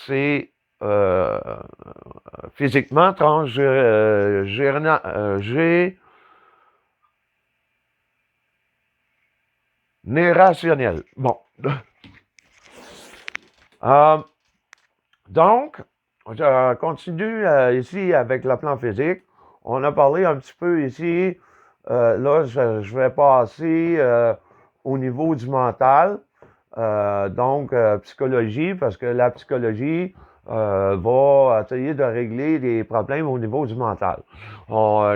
c'est physiquement transgénérationnel. Bon. Donc, je continue ici avec le plan physique. On a parlé un petit peu ici. Là, je vais passer au niveau du mental. Donc, psychologie, parce que la psychologie va essayer de régler des problèmes au niveau du mental.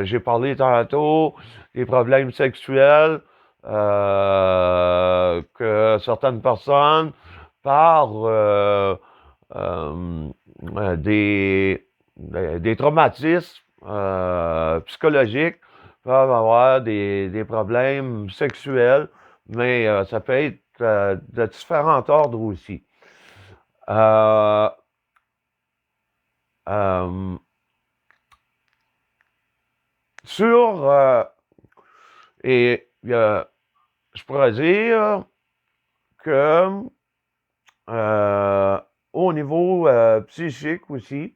J'ai parlé tantôt des problèmes sexuels que certaines personnes, par des traumatismes psychologiques, peuvent avoir des problèmes sexuels, mais ça peut être de différents ordres aussi. Et je pourrais dire que au niveau psychique aussi,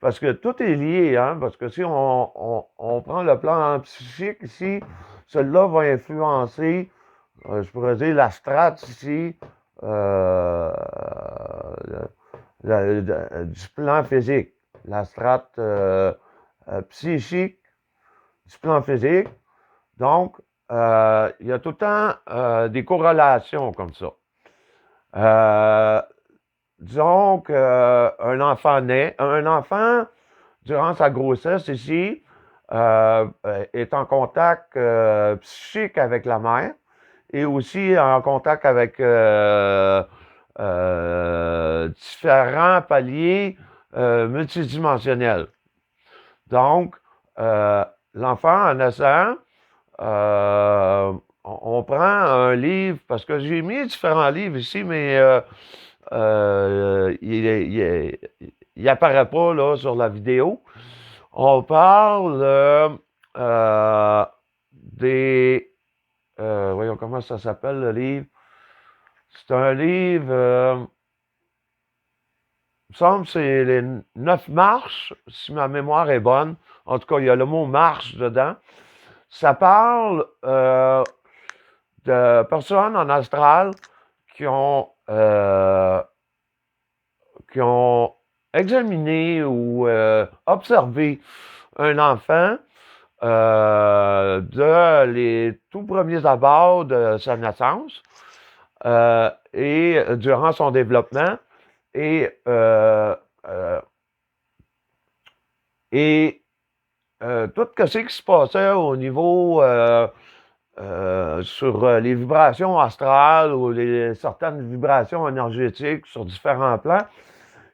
parce que tout est lié, hein, parce que si on prend le plan psychique ici, cela va influencer, je pourrais dire, la strate ici du plan physique, la strate psychique du plan physique. Donc, il y a tout le temps des corrélations comme ça. Disons qu'un enfant naît, un enfant, durant sa grossesse ici, est en contact psychique avec la mère et aussi en contact avec différents paliers multidimensionnels. Donc, l'enfant en naissant, on prend un livre, parce que j'ai mis différents livres ici, mais il apparaît pas là, sur la vidéo. On parle des... voyons comment ça s'appelle le livre. C'est un livre... il me semble que c'est les 9 marches, si ma mémoire est bonne. En tout cas, il y a le mot marche dedans. Ça parle de personnes en astral qui ont examiné ou observé un enfant de les tout premiers abords de sa naissance et durant son développement et tout ce qui se passait au niveau sur les vibrations astrales ou certaines vibrations énergétiques sur différents plans,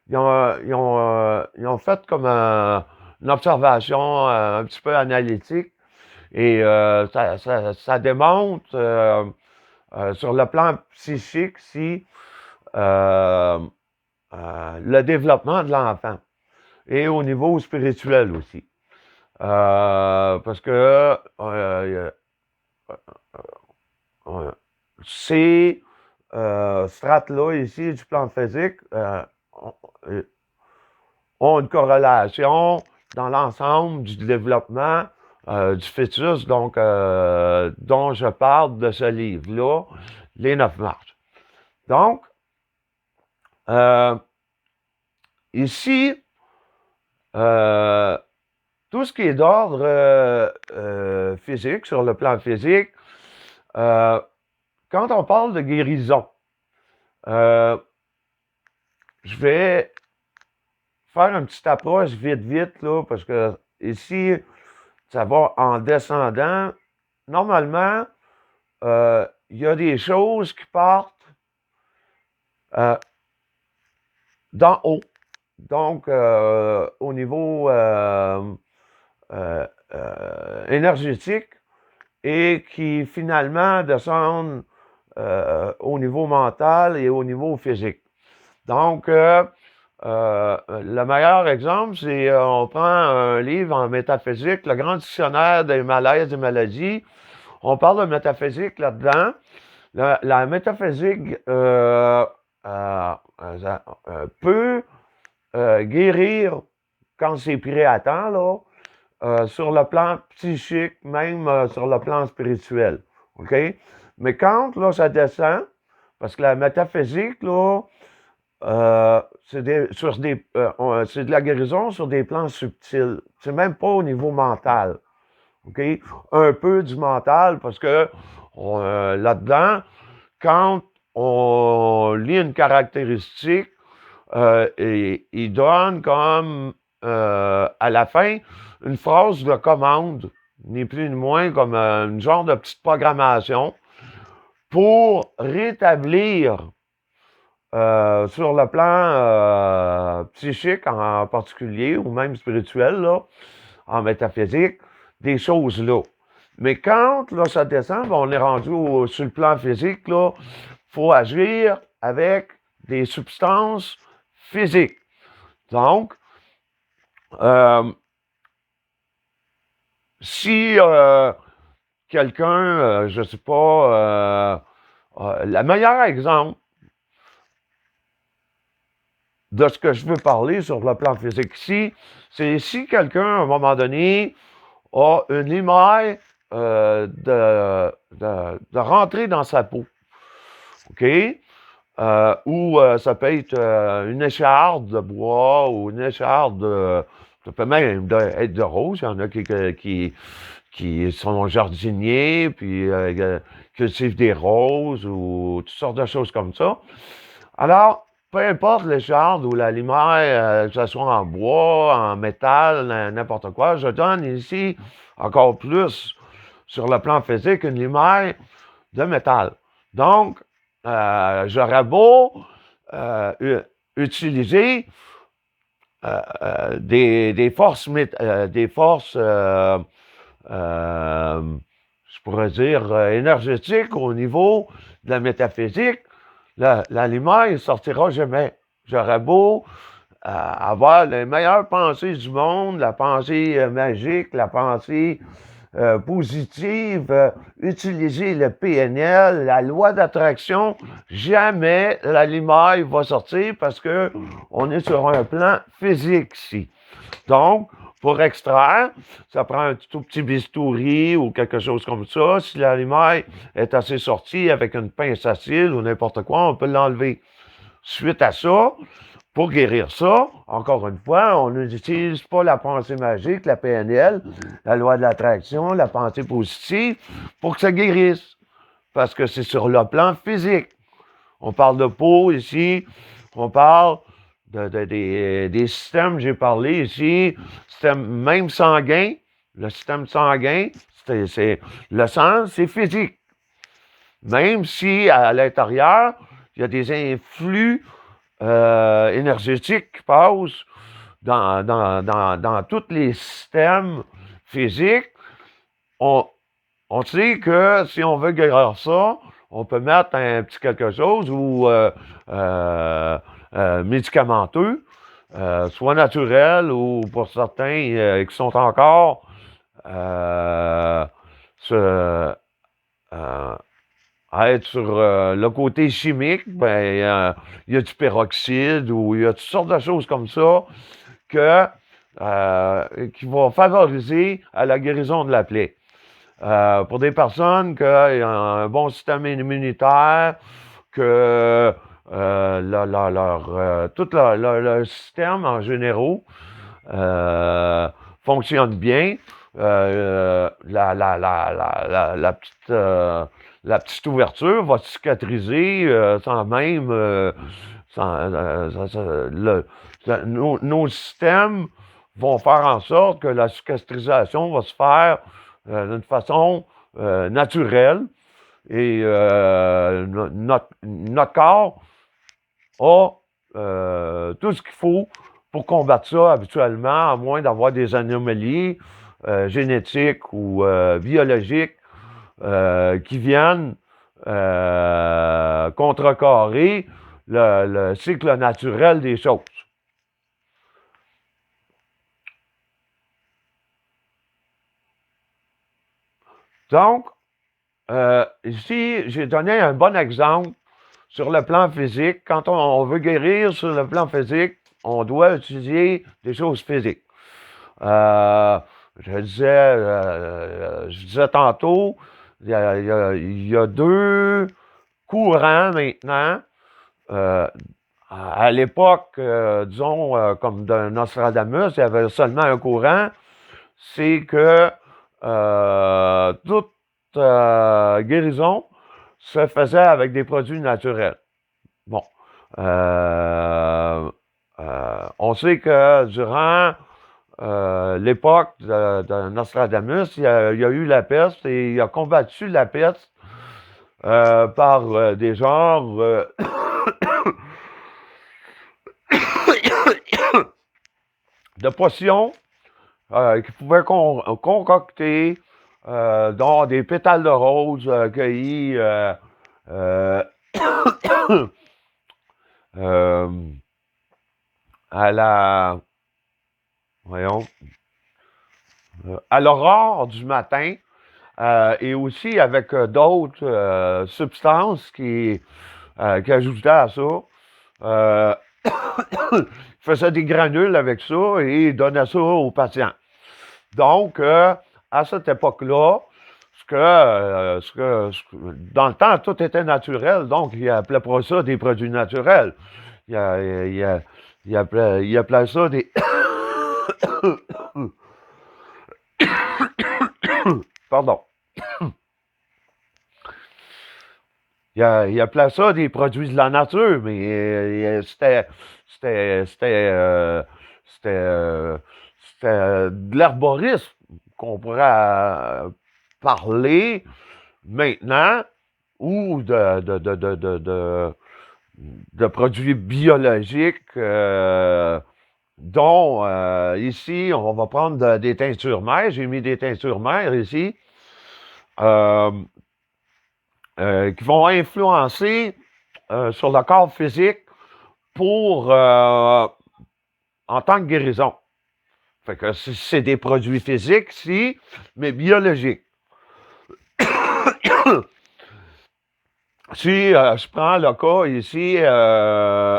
ils ont fait comme une observation un petit peu analytique et ça démontre sur le plan psychique si le développement de l'enfant et au niveau spirituel aussi. Parce que ces strates-là ici du plan physique ont une corrélation dans l'ensemble du développement du fœtus, donc dont je parle de ce livre-là, Les 9 marches. Donc, ici, tout ce qui est d'ordre physique, sur le plan physique, quand on parle de guérison, je vais faire une petite approche vite, là, parce que ici, ça va en descendant. Normalement, il y a des choses qui partent d'en haut. Donc, au niveau énergétique et qui finalement descendent au niveau mental et au niveau physique. Donc, le meilleur exemple, c'est on prend un livre en métaphysique, le grand dictionnaire des malaises et maladies. On parle de métaphysique là-dedans. La métaphysique peut guérir quand c'est pris à temps, là, sur le plan psychique, même sur le plan spirituel. OK? Mais quand là, ça descend, parce que la métaphysique, là, c'est de la guérison sur des plans subtils. C'est même pas au niveau mental. OK? Un peu du mental, parce que là-dedans, quand on lit une caractéristique, il donne comme à la fin une phrase de commande, ni plus ni moins comme une genre de petite programmation pour rétablir sur le plan psychique en particulier, ou même spirituel, là, en métaphysique, des choses là. Mais quand là, ça descend, on est rendu sur le plan physique, là, il faut agir avec des substances physiques. Donc, si quelqu'un, je ne sais pas, le meilleur exemple de ce que je veux parler sur le plan physique ici, c'est si quelqu'un, à un moment donné, a une émaille de rentrer dans sa peau. OK? Ou ça peut être une écharde de bois ou une écharde ça peut même être de rose. Il y en a qui sont jardiniers, puis cultivent des roses ou toutes sortes de choses comme ça. Alors, peu importe l'écharde ou la limaille, que ce soit en bois, en métal, n'importe quoi, je donne ici encore plus sur le plan physique une limaille de métal. Donc, j'aurais beau utiliser des forces, je pourrais dire, énergétiques au niveau de la métaphysique, la lumière ne sortira jamais. J'aurais beau avoir les meilleures pensées du monde, la pensée magique, la pensée positive, utiliser le PNL, la loi d'attraction, jamais la lumière va sortir parce que on est sur un plan physique ici. Donc, pour extraire, ça prend un tout petit bistouri ou quelque chose comme ça. Si la lumière est assez sortie avec une pince à cils ou n'importe quoi, on peut l'enlever. Suite à ça, pour guérir ça, encore une fois, on n'utilise pas la pensée magique, la PNL, la loi de l'attraction, la pensée positive, pour que ça guérisse. Parce que c'est sur le plan physique. On parle de peau ici, on parle des systèmes, j'ai parlé ici, système même sanguin, le système sanguin, le sang, c'est physique. Même si à l'intérieur, il y a des influx énergétiques qui passent dans tous les systèmes physiques, on sait que si on veut guérir ça, on peut mettre un petit quelque chose ou médicamenteux, soit naturel ou pour certains qui sont encore à être sur le côté chimique, ben, il y a du peroxyde ou il y a toutes sortes de choses comme ça qui vont favoriser à la guérison de la plaie. Pour des personnes qui ont un bon système immunitaire, que tout leur système en général fonctionne bien, la petite ouverture va cicatriser sans même nos systèmes vont faire en sorte que la cicatrisation va se faire d'une façon naturelle et notre corps a tout ce qu'il faut pour combattre ça habituellement, à moins d'avoir des anomalies génétiques ou biologiques qui viennent contrecarrer le cycle naturel des choses. Donc, ici, j'ai donné un bon exemple sur le plan physique. Quand on veut guérir sur le plan physique, on doit utiliser des choses physiques. Je disais tantôt, il y a deux courants maintenant. À l'époque, disons, comme de Nostradamus, il y avait seulement un courant, c'est que toute guérison se faisait avec des produits naturels. Bon. On sait que durant l'époque de Nostradamus, il y a eu la peste et il a combattu la peste par des genres de potions qu'il pouvait concocter dans des pétales de rose cueillis euh, à la voyons à l'aurore du matin et aussi avec d'autres substances qui ajoutaient à ça. Il faisait des granules avec ça et il donnait ça aux patients. Donc, à cette époque-là, dans le temps, tout était naturel, donc il appelait pas ça des produits naturels. Il appelait ça des... Pardon. Il appelait ça des produits de la nature, mais c'était de l'herborisme qu'on pourrait parler maintenant ou de produits biologiques dont ici, on va prendre des teintures mères. J'ai mis des teintures mères ici qui vont influencer sur le corps physique pour en tant que guérison. Fait que c'est des produits physiques, si, mais biologiques. Si je prends le cas ici,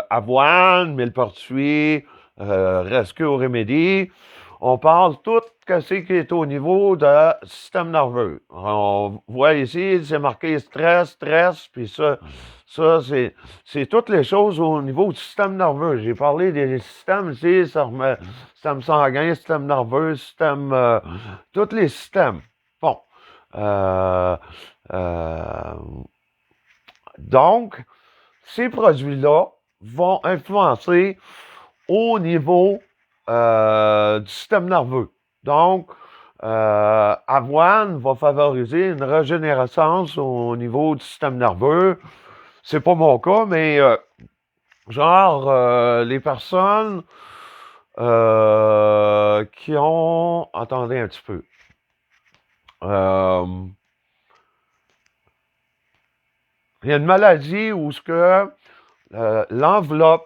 avoine, millepertuis, rescue remédie, on parle tout ce qui est au niveau du système nerveux. On voit ici, c'est marqué stress, puis ça c'est toutes les choses au niveau du système nerveux. J'ai parlé des systèmes ici, système sanguin, système nerveux, système, tous les systèmes. Bon. Donc, ces produits-là vont influencer au niveau du système nerveux. Donc, avoine va favoriser une régénérescence au niveau du système nerveux. C'est pas mon cas, mais les personnes qui ont... Attendez un petit peu. Il y a une maladie où ce que l'enveloppe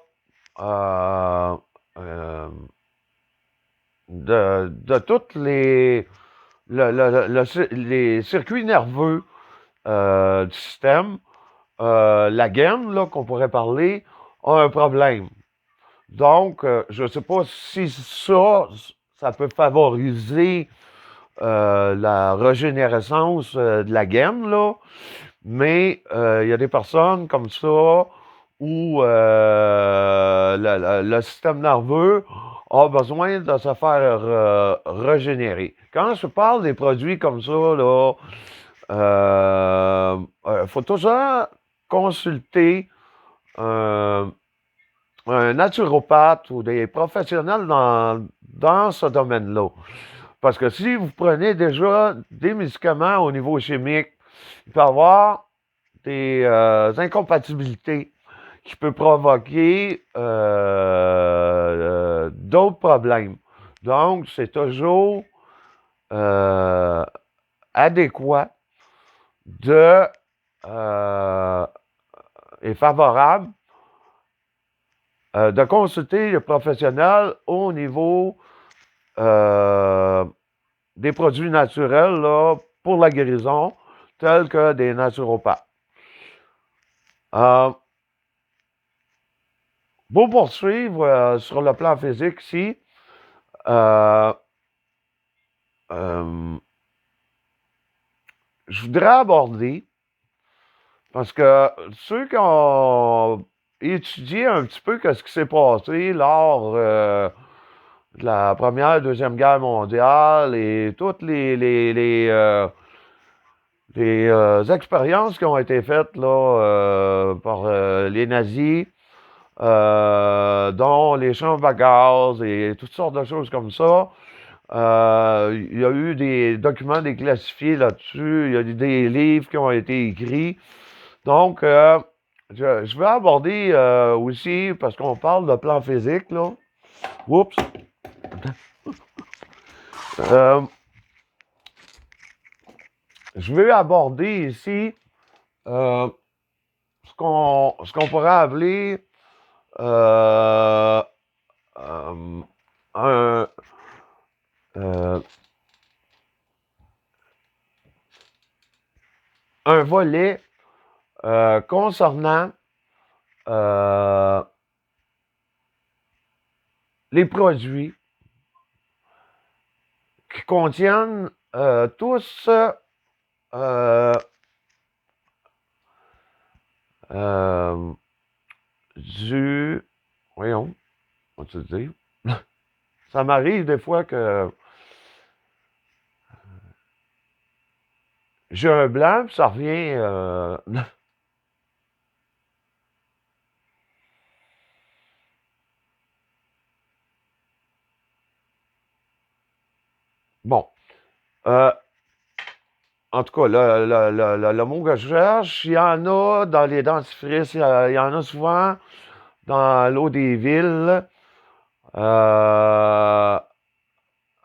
de toutes les circuits nerveux du système, la gaine, là, qu'on pourrait parler, a un problème. Donc, je ne sais pas si ça peut favoriser la régénérescence de la gaine, là, mais il y a des personnes comme ça où le système nerveux a besoin de se faire régénérer. Quand je parle des produits comme ça, là, faut toujours consulter un naturopathe ou des professionnels dans ce domaine-là. Parce que si vous prenez déjà des médicaments au niveau chimique, il peut y avoir des incompatibilités qui peuvent provoquer d'autres problèmes. Donc, c'est toujours adéquat et favorable de consulter le professionnel au niveau des produits naturels là, pour la guérison, tels que des naturopathes. Pour poursuivre sur le plan physique ici, euh, euh, je voudrais aborder, parce que ceux qui ont étudié un petit peu ce qui s'est passé lors de la Première et Deuxième Guerre mondiale et toutes les expériences qui ont été faites là, par les nazis, dont les chambres à gaz et toutes sortes de choses comme ça. Il y a eu des documents déclassifiés là-dessus. Il y a des livres qui ont été écrits. Donc, je vais aborder aussi, parce qu'on parle de plan physique, là. Oups. Euh, je vais aborder ici euh, ce qu'on pourrait appeler euh, euh, un, euh, un volet concernant euh, les produits qui contiennent tous euh, euh, du... Voyons, on va dire. Ça m'arrive des fois que j'ai un blanc, puis ça revient... bon. Euh, En tout cas, le mot que je cherche, il y en a dans les dentifrices, il y en a souvent dans l'eau des villes. Euh,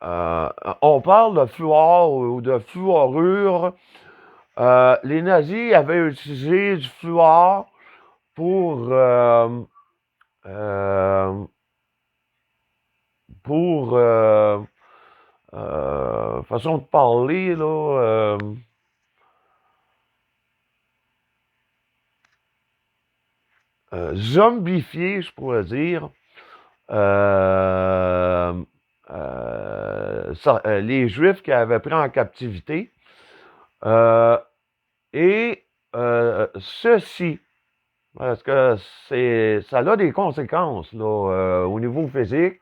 on parle de fluor ou de fluorure. Les nazis avaient utilisé du fluor pour, euh, pour façon de parler, là, zombifier, je pourrais dire, euh, les Juifs qui avaient pris en captivité. Euh, et ceci, parce que ça a des conséquences là, au niveau physique.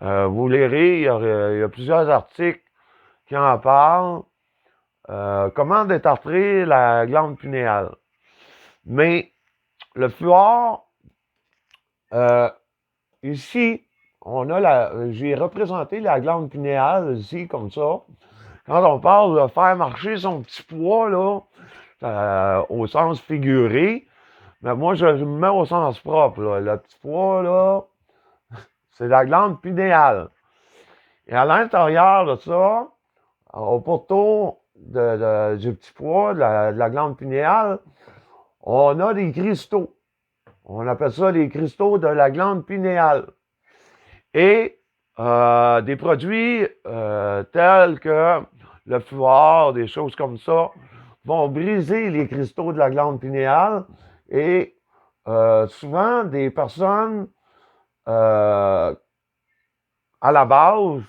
Vous lirez, il y a plusieurs articles qui en parlent. Comment détartrer la glande pinéale. Mais le fluor, euh, ici, j'ai représenté la glande pinéale ici, comme ça. Quand on parle de faire marcher son petit poids, là, au sens figuré, mais moi, je le mets au sens propre, là. Le petit poids, là, c'est la glande pinéale. Et à l'intérieur de ça, au pourtour du petit pois, de la glande pinéale, on a des cristaux. On appelle ça les cristaux de la glande pinéale. Et des produits tels que le fluor, des choses comme ça, vont briser les cristaux de la glande pinéale. Et souvent, des personnes à la base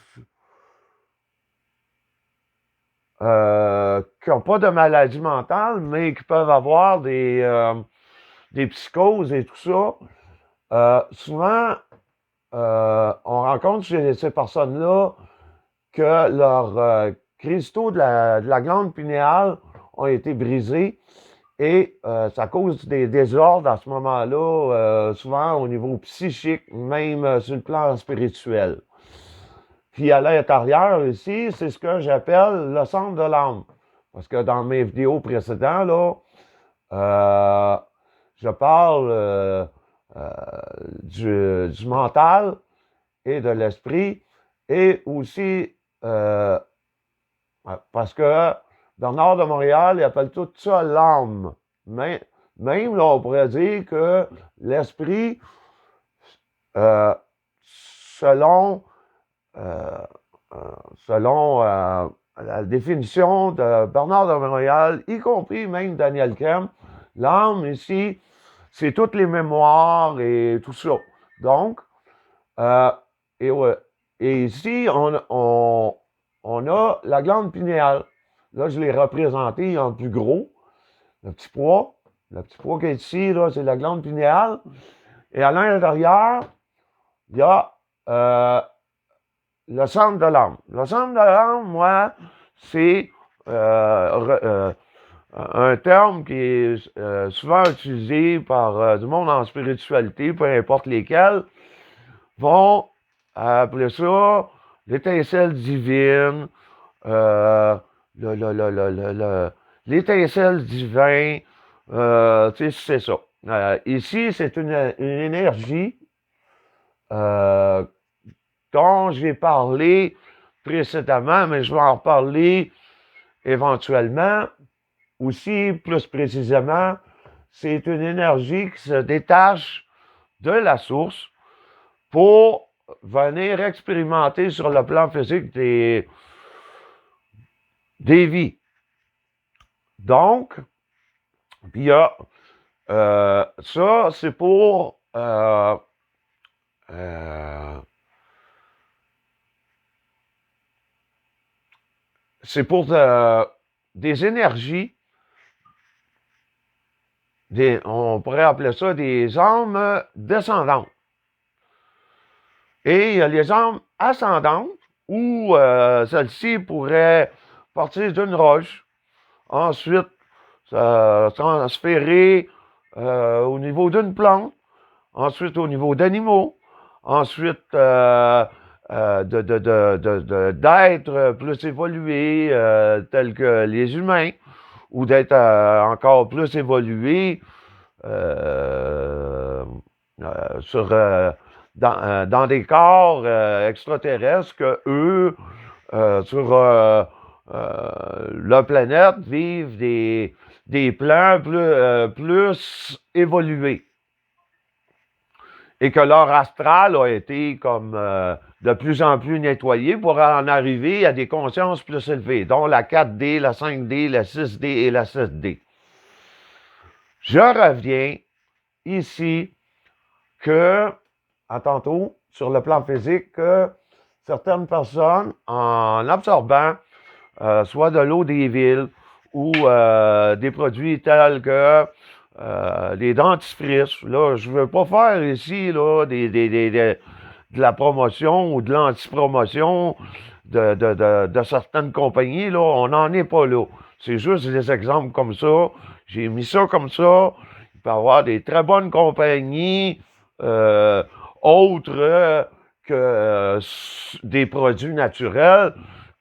qui n'ont pas de maladie mentale, mais qui peuvent avoir des psychoses et tout ça, souvent, on rencontre chez ces personnes-là que leurs cristaux de la glande pinéale ont été brisés et ça cause des désordres à ce moment-là, souvent au niveau psychique, même sur le plan spirituel. Puis à l'intérieur ici, c'est ce que j'appelle le centre de l'âme. Parce que dans mes vidéos précédentes, là, je parle euh, du mental et de l'esprit et aussi parce que Bernard de Montréal, il appelle tout ça l'âme. Même là, on pourrait dire que l'esprit, euh, selon euh, euh, selon la définition de Bernard de Montréal, y compris même Daniel Kemp, l'âme ici, c'est toutes les mémoires et tout ça. Donc, euh, et, ouais, et ici, on a la glande pinéale. Là, je l'ai représenté en plus gros. Le petit pois. Le petit pois qui est ici, là, c'est la glande pinéale. Et à l'intérieur, il y a le centre de l'âme. Le centre de l'âme, moi, c'est un terme qui est souvent utilisé par du monde en spiritualité, peu importe lesquels, vont appeler ça l'étincelle divine, euh, l'étincelle divin, tu sais, c'est ça. Ici, c'est une énergie euh, dont j'ai parlé précédemment, mais je vais en reparler éventuellement. Aussi, plus précisément, c'est une énergie qui se détache de la source pour venir expérimenter sur le plan physique des vies. Donc, puis il y a ça, c'est pour des énergies, on pourrait appeler ça des âmes descendantes. Et il y a les âmes ascendantes où celles-ci pourraient partir d'une roche, ensuite transférer au niveau d'une plante, ensuite au niveau d'animaux, ensuite d'êtres plus évolués tels que les humains, ou d'être encore plus évolués sur dans des corps extraterrestres que eux, sur la planète, vivent des plans plus évolués. Et que leur astral a été comme de plus en plus nettoyé pour en arriver à des consciences plus élevées, dont la 4D, la 5D, la 6D et la 7D. Je reviens ici que, à tantôt, sur le plan physique, que certaines personnes, en absorbant soit de l'eau des villes ou des produits tels que des dentifrices, là, je ne veux pas faire ici là, de la promotion ou de l'anti-promotion de certaines compagnies, là, on n'en est pas là. C'est juste des exemples comme ça. J'ai mis ça comme ça. Il peut y avoir des très bonnes compagnies autres que des produits naturels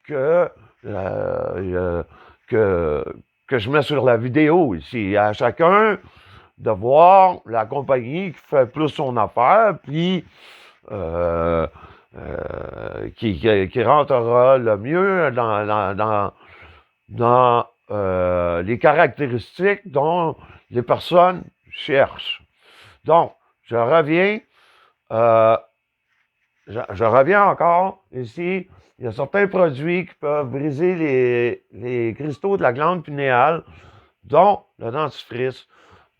que, euh, que, que je mets sur la vidéo ici. À chacun de voir la compagnie qui fait plus son affaire, puis qui rentrera le mieux dans les caractéristiques dont les personnes cherchent. Donc, je reviens encore ici. Il y a certains produits qui peuvent briser les cristaux de la glande pinéale, dont le dentifrice,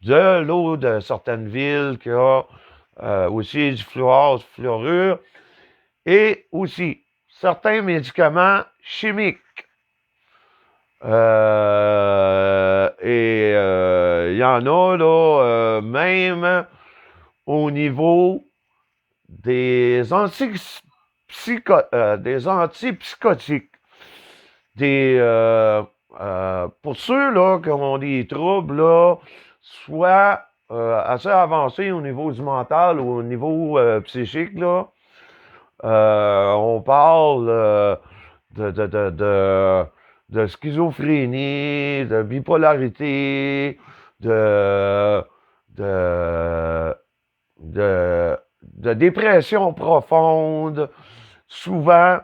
de l'eau de certaines villes qui a aussi du fluor, du fluorure, et aussi certains médicaments chimiques. Il y en a là, même au niveau des antipsychotiques. Pour ceux là, qui ont des troubles, là, soit assez avancés au niveau du mental ou au niveau psychique, là, on parle de schizophrénie, de bipolarité, de, de dépression profonde. Souvent,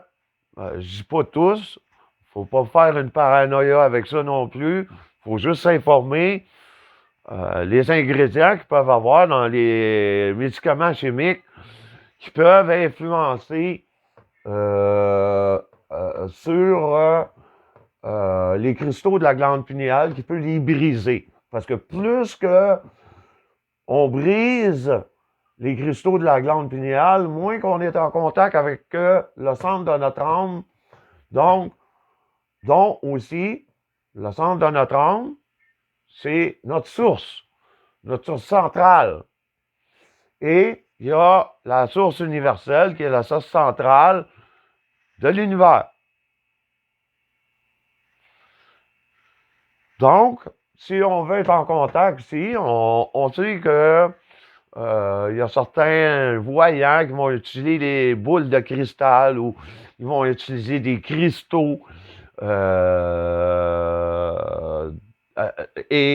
je dis pas tous, faut pas faire une paranoïa avec ça non plus. Faut juste s'informer les ingrédients qu'ils peuvent avoir dans les médicaments chimiques qui peuvent influencer sur les cristaux de la glande pinéale, qui peut les briser. Parce que plus que on brise les cristaux de la glande pinéale, moins qu'on est en contact avec le centre de notre âme, donc, dont aussi, le centre de notre âme, c'est notre source centrale. Et il y a la source universelle, qui est la source centrale de l'univers. Donc, si on veut être en contact ici, on sait que il y a certains voyants qui vont utiliser des boules de cristal ou ils vont utiliser des cristaux et